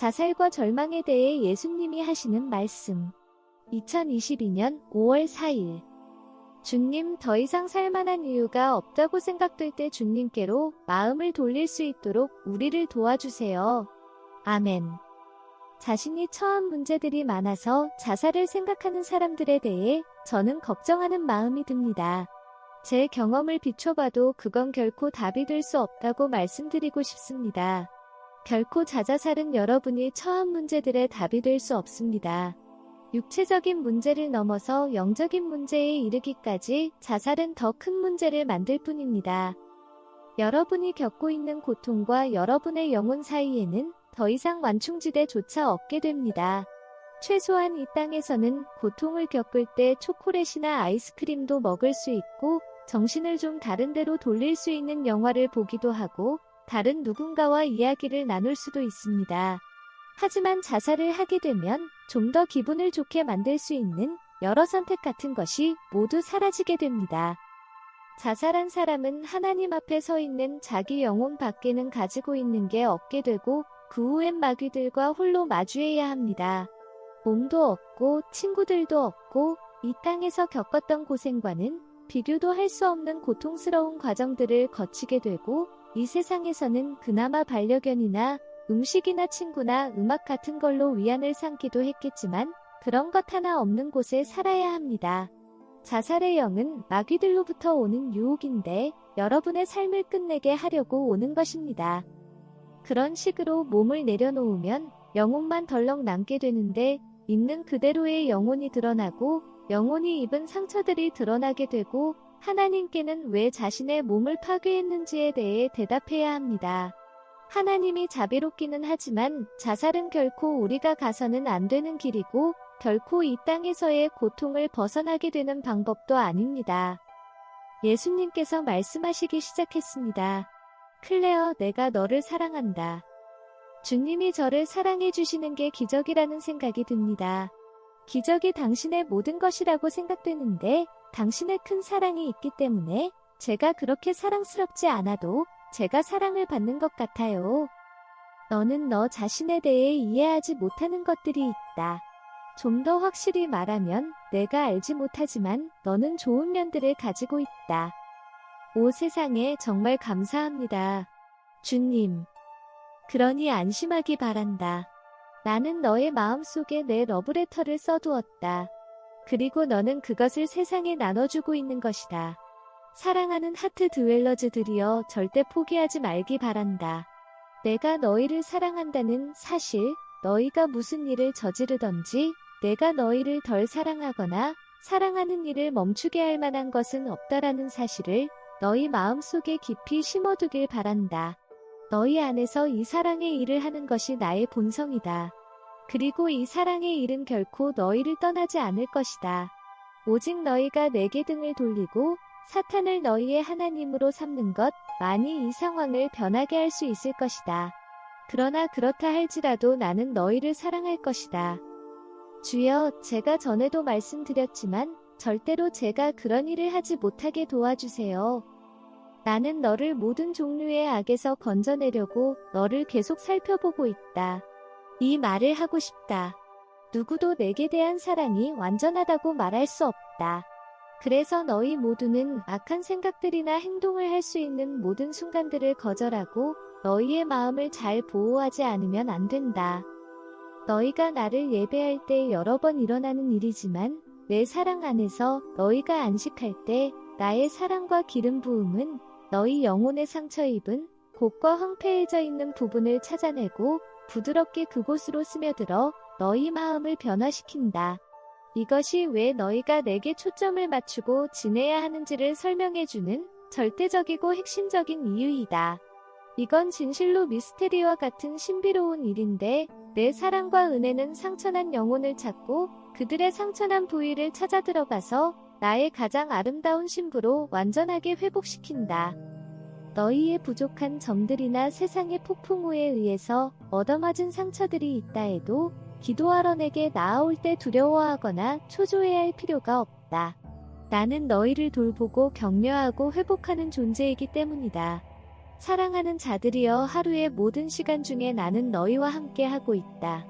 자살과 절망에 대해 예수님이 하시는 말씀. 2022년 5월 4일. 주님, 더 이상 살만한 이유가 없다고 생각될 때 주님께로 마음을 돌릴 수 있도록 우리를 도와주세요. 아멘. 자신이 처한 문제들이 많아서 자살을 생각하는 사람들에 대해 저는 걱정하는 마음이 듭니다. 제 경험을 비춰봐도 그건 결코 답이 될 수 없다고 말씀드리고 싶습니다. 결코 자살은 여러분이 처한 문제들의 답이 될 수 없습니다. 육체적인 문제를 넘어서 영적인 문제에 이르기까지 자살은 더 큰 문제를 만들 뿐입니다. 여러분이 겪고 있는 고통과 여러분의 영혼 사이에는 더 이상 완충지대조차 없게 됩니다. 최소한 이 땅에서는 고통을 겪을 때 초콜릿이나 아이스크림도 먹을 수 있고 정신을 좀 다른 데로 돌릴 수 있는 영화를 보기도 하고 다른 누군가와 이야기를 나눌 수도 있습니다. 하지만 자살을 하게 되면 좀 더 기분을 좋게 만들 수 있는 여러 선택 같은 것이 모두 사라지게 됩니다. 자살한 사람은 하나님 앞에 서 있는 자기 영혼 밖에는 가지고 있는 게 없게 되고 그 후엔 마귀들과 홀로 마주해야 합니다. 몸도 없고 친구들도 없고 이 땅에서 겪었던 고생과는 비교도 할 수 없는 고통스러운 과정들을 거치게 되고 이 세상에서는 그나마 반려견이나 음식이나 친구나 음악 같은 걸로 위안을 삼기도 했겠지만 그런 것 하나 없는 곳에 살아야 합니다. 자살의 영은 마귀들로부터 오는 유혹인데 여러분의 삶을 끝내게 하려고 오는 것입니다. 그런 식으로 몸을 내려놓으면 영혼만 덜렁 남게 되는데 있는 그대로의 영혼이 드러나고 영혼이 입은 상처들이 드러나게 되고 하나님께는 왜 자신의 몸을 파괴했는지에 대해 대답해야 합니다. 하나님이 자비롭기는 하지만 자살은 결코 우리가 가서는 안 되는 길이고 결코 이 땅에서의 고통을 벗어나게 되는 방법도 아닙니다. 예수님께서 말씀하시기 시작했습니다. 클레어, 내가 너를 사랑한다. 주님이 저를 사랑해 주시는 게 기적이라는 생각이 듭니다. 기적이 당신의 모든 것이라고 생각되는데 당신의 큰 사랑이 있기 때문에 제가 그렇게 사랑스럽지 않아도 제가 사랑을 받는 것 같아요. 너는 너 자신에 대해 이해하지 못하는 것들이 있다. 좀 더 확실히 말하면 내가 알지 못하지만 너는 좋은 면들을 가지고 있다. 오 세상에 정말 감사합니다. 주님. 그러니 안심하기 바란다. 나는 너의 마음속에 내 러브레터를 써두었다. 그리고 너는 그것을 세상에 나눠주고 있는 것이다. 사랑하는 하트 드웰러즈들이여 절대 포기하지 말기 바란다. 내가 너희를 사랑한다는 사실, 너희가 무슨 일을 저지르던지 내가 너희를 덜 사랑하거나 사랑하는 일을 멈추게 할 만한 것은 없다라는 사실을 너희 마음속에 깊이 심어두길 바란다. 너희 안에서 이 사랑의 일을 하는 것이 나의 본성이다. 그리고 이 사랑의 일은 결코 너희를 떠나지 않을 것이다. 오직 너희가 내게 등을 돌리고 사탄을 너희의 하나님으로 삼는 것만이 이 상황을 변하게 할 수 있을 것이다. 그러나 그렇다 할지라도 나는 너희를 사랑할 것이다. 주여, 제가 전에도 말씀드렸지만 절대로 제가 그런 일을 하지 못하게 도와주세요. 나는 너를 모든 종류의 악에서 건져내려고 너를 계속 살펴보고 있다. 이 말을 하고 싶다. 누구도 내게 대한 사랑이 완전하다고 말할 수 없다. 그래서 너희 모두는 악한 생각들이나 행동을 할 수 있는 모든 순간들을 거절하고 너희의 마음을 잘 보호하지 않으면 안 된다. 너희가 나를 예배할 때 여러 번 일어나는 일이지만 내 사랑 안에서 너희가 안식할 때 나의 사랑과 기름 부음은 너희 영혼의 상처 입은 곳과 황폐해져 있는 부분을 찾아내고 부드럽게 그곳으로 스며들어 너희 마음을 변화시킨다. 이것이 왜 너희가 내게 초점을 맞추고 지내야 하는지를 설명해주는 절대적이고 핵심적인 이유이다. 이건 진실로 미스테리와 같은 신비로운 일인데 내 사랑과 은혜는 상처난 영혼을 찾고 그들의 상처난 부위를 찾아 들어가서 나의 가장 아름다운 신부로 완전하게 회복시킨다. 너희의 부족한 점들이나 세상의 폭풍우에 의해서 얻어맞은 상처들이 있다 해도 기도하러 내게 나아올 때 두려워하거나 초조해할 필요가 없다. 나는 너희를 돌보고 격려하고 회복하는 존재이기 때문이다. 사랑하는 자들이여, 하루의 모든 시간 중에 나는 너희와 함께 하고 있다.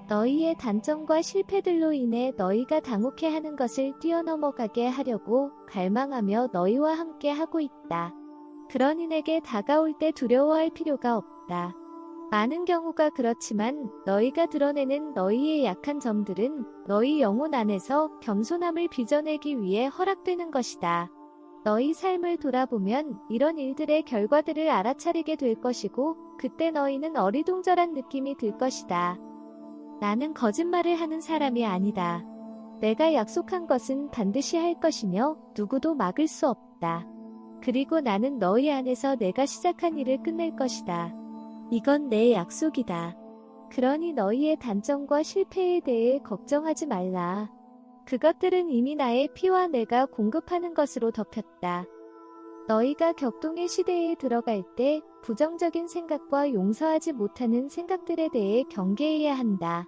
너희의 단점과 실패들로 인해 너희가 당혹해하는 것을 뛰어넘어가게 하려고 갈망하며 너희와 함께 하고 있다. 그러니 내게 다가올 때 두려워할 필요가 없다. 많은 경우가 그렇지만 너희가 드러내는 너희의 약한 점들은 너희 영혼 안에서 겸손함을 빚어내기 위해 허락되는 것이다. 너희 삶을 돌아보면 이런 일들의 결과들을 알아차리게 될 것이고, 그때 너희는 어리둥절한 느낌이 들 것이다. 나는 거짓말을 하는 사람이 아니다. 내가 약속한 것은 반드시 할 것이며 누구도 막을 수 없다. 그리고 나는 너희 안에서 내가 시작한 일을 끝낼 것이다. 이건 내 약속이다. 그러니 너희의 단점과 실패에 대해 걱정하지 말라. 그것들은 이미 나의 피와 내가 공급하는 것으로 덮였다. 너희가 격동의 시대에 들어갈 때 부정적인 생각과 용서하지 못하는 생각들에 대해 경계해야 한다.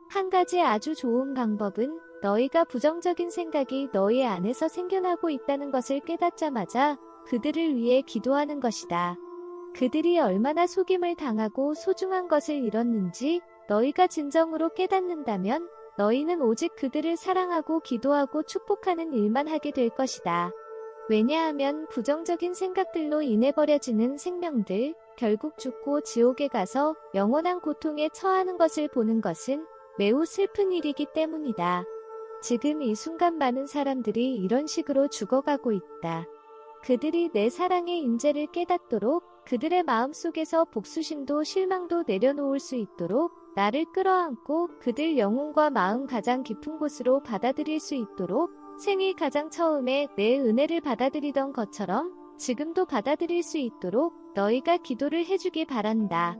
한 가지 아주 좋은 방법은 너희가 부정적인 생각이 너희 안에서 생겨나고 있다는 것을 깨닫자마자 그들을 위해 기도하는 것이다. 그들이 얼마나 속임을 당하고 소중한 것을 잃었는지 너희가 진정으로 깨닫는다면 너희는 오직 그들을 사랑하고 기도하고 축복하는 일만 하게 될 것이다. 왜냐하면 부정적인 생각들로 인해 버려지는 생명들, 결국 죽고 지옥에 가서 영원한 고통에 처하는 것을 보는 것은 매우 슬픈 일이기 때문이다. 지금 이 순간 많은 사람들이 이런 식으로 죽어가고 있다. 그들이 내 사랑의 임재를 깨닫도록, 그들의 마음속에서 복수심도 실망도 내려놓을 수 있도록, 나를 끌어안고 그들 영혼과 마음 가장 깊은 곳으로 받아들일 수 있도록, 생이 가장 처음에 내 은혜를 받아들이던 것처럼 지금도 받아들일 수 있도록 너희가 기도를 해주기 바란다.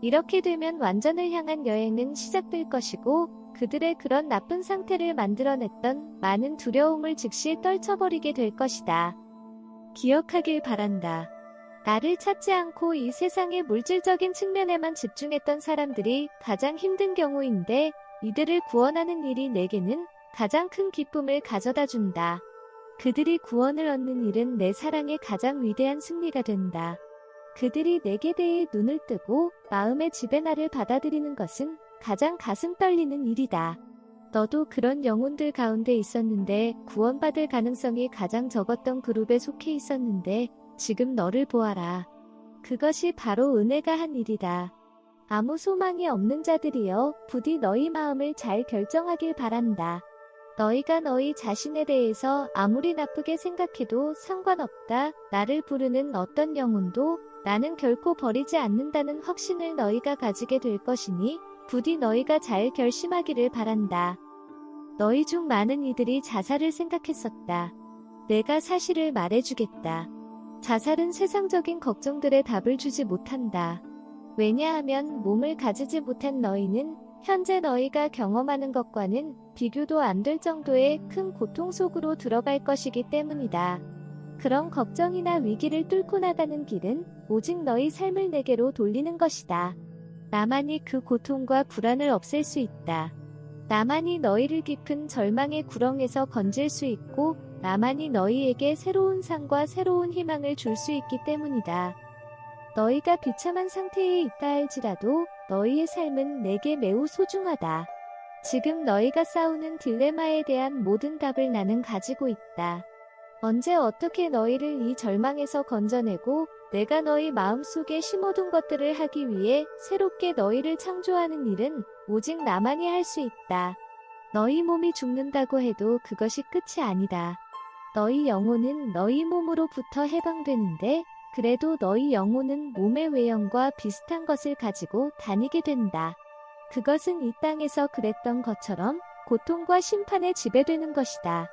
이렇게 되면 완전을 향한 여행은 시작될 것이고, 그들의 그런 나쁜 상태를 만들어냈던 많은 두려움을 즉시 떨쳐버리게 될 것이다. 기억하길 바란다. 나를 찾지 않고 이 세상의 물질적인 측면에만 집중했던 사람들이 가장 힘든 경우인데, 이들을 구원하는 일이 내게는 가장 큰 기쁨을 가져다 준다. 그들이 구원을 얻는 일은 내 사랑의 가장 위대한 승리가 된다. 그들이 내게 대해 눈을 뜨고 마음의 집에 나를 받아들이는 것은 가장 가슴 떨리는 일이다. 너도 그런 영혼들 가운데 있었는데, 구원받을 가능성이 가장 적었던 그룹에 속해 있었는데 지금 너를 보아라. 그것이 바로 은혜가 한 일이다. 아무 소망이 없는 자들이여, 부디 너희 마음을 잘 결정하길 바란다. 너희가 너희 자신에 대해서 아무리 나쁘게 생각해도 상관없다. 나를 부르는 어떤 영혼도 나는 결코 버리지 않는다는 확신을 너희가 가지게 될 것이니 부디 너희가 잘 결심하기를 바란다. 너희 중 많은 이들이 자살을 생각했었다. 내가 사실을 말해주겠다. 자살은 세상적인 걱정들에 답을 주지 못한다. 왜냐하면 몸을 가지지 못한 너희는 현재 너희가 경험하는 것과는 비교도 안 될 정도의 큰 고통 속으로 들어갈 것이기 때문이다. 그런 걱정이나 위기를 뚫고 나가는 길은 오직 너희 삶을 내게로 돌리는 것이다. 나만이 그 고통과 불안을 없앨 수 있다. 나만이 너희를 깊은 절망의 구렁에서 건질 수 있고, 나만이 너희에게 새로운 상과 새로운 희망을 줄 수 있기 때문이다. 너희가 비참한 상태에 있다 할지라도 너희의 삶은 내게 매우 소중하다. 지금 너희가 싸우는 딜레마에 대한 모든 답을 나는 가지고 있다. 언제 어떻게 너희를 이 절망에서 건져내고 내가 너희 마음속에 심어둔 것들을 하기 위해 새롭게 너희를 창조하는 일은 오직 나만이 할 수 있다. 너희 몸이 죽는다고 해도 그것이 끝이 아니다. 너희 영혼은 너희 몸으로부터 해방되는데, 그래도 너희 영혼은 몸의 외형과 비슷한 것을 가지고 다니게 된다. 그것은 이 땅에서 그랬던 것처럼 고통과 심판에 지배되는 것이다.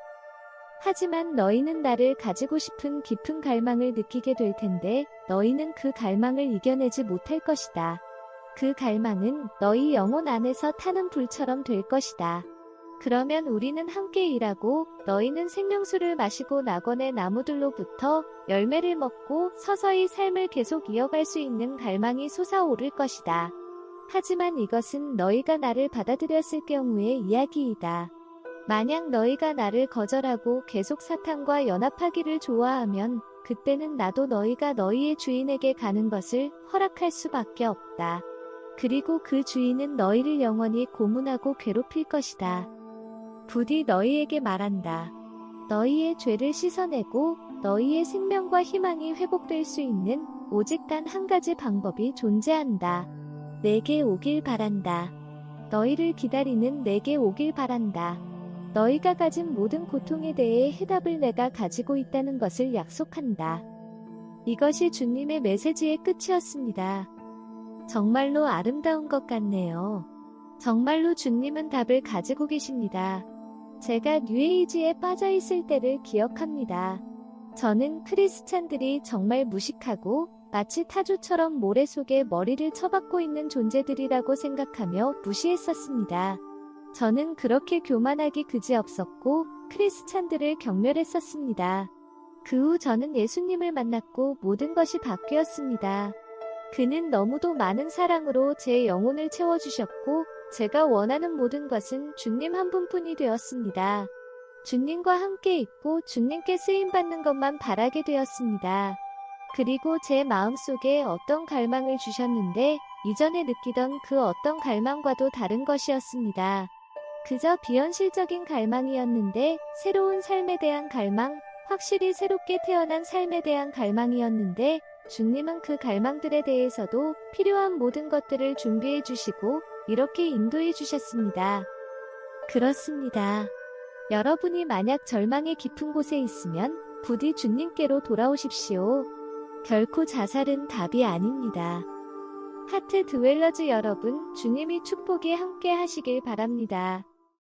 하지만 너희는 나를 가지고 싶은 깊은 갈망을 느끼게 될 텐데, 너희는 그 갈망을 이겨내지 못할 것이다. 그 갈망은 너희 영혼 안에서 타는 불처럼 될 것이다. 그러면 우리는 함께 일하고 너희는 생명수를 마시고 낙원의 나무들로부터 열매를 먹고 서서히 삶을 계속 이어갈 수 있는 갈망이 솟아오를 것이다. 하지만 이것은 너희가 나를 받아들였을 경우의 이야기이다. 만약 너희가 나를 거절하고 계속 사탄과 연합하기를 좋아하면 그때는 나도 너희가 너희의 주인에게 가는 것을 허락할 수밖에 없다. 그리고 그 주인은 너희를 영원히 고문하고 괴롭힐 것이다. 부디 너희에게 말한다. 너희의 죄를 씻어내고 너희의 생명과 희망이 회복될 수 있는 오직 단 한 가지 방법이 존재한다. 내게 오길 바란다. 너희를 기다리는 내게 오길 바란다. 너희가 가진 모든 고통에 대해 해답을 내가 가지고 있다는 것을 약속한다. 이것이 주님의 메시지의 끝이었습니다. 정말로 아름다운 것 같네요. 정말로 주님은 답을 가지고 계십니다. 제가 뉴에이지에 빠져 있을 때를 기억합니다. 저는 크리스찬들이 정말 무식하고 마치 타조처럼 모래 속에 머리를 쳐박고 있는 존재들이라고 생각하며 무시했었습니다. 저는 그렇게 교만하기 그지없었고 크리스찬들을 경멸했었습니다. 그 후 저는 예수님을 만났고 모든 것이 바뀌었습니다. 그는 너무도 많은 사랑으로 제 영혼을 채워주셨고 제가 원하는 모든 것은 주님 한 분뿐이 되었습니다. 주님과 함께 있고 주님께 쓰임받는 것만 바라게 되었습니다. 그리고 제 마음속에 어떤 갈망을 주셨는데 이전에 느끼던 그 어떤 갈망과도 다른 것이었습니다. 그저 비현실적인 갈망이었는데 새로운 삶에 대한 갈망, 확실히 새롭게 태어난 삶에 대한 갈망이었는데 주님은 그 갈망들에 대해서도 필요한 모든 것들을 준비해 주시고 이렇게 인도해 주셨습니다. 그렇습니다. 여러분이 만약 절망의 깊은 곳에 있으면 부디 주님께로 돌아오십시오. 결코 자살은 답이 아닙니다. 하트 드웰러즈 여러분, 주님이 축복이 함께 하시길 바랍니다.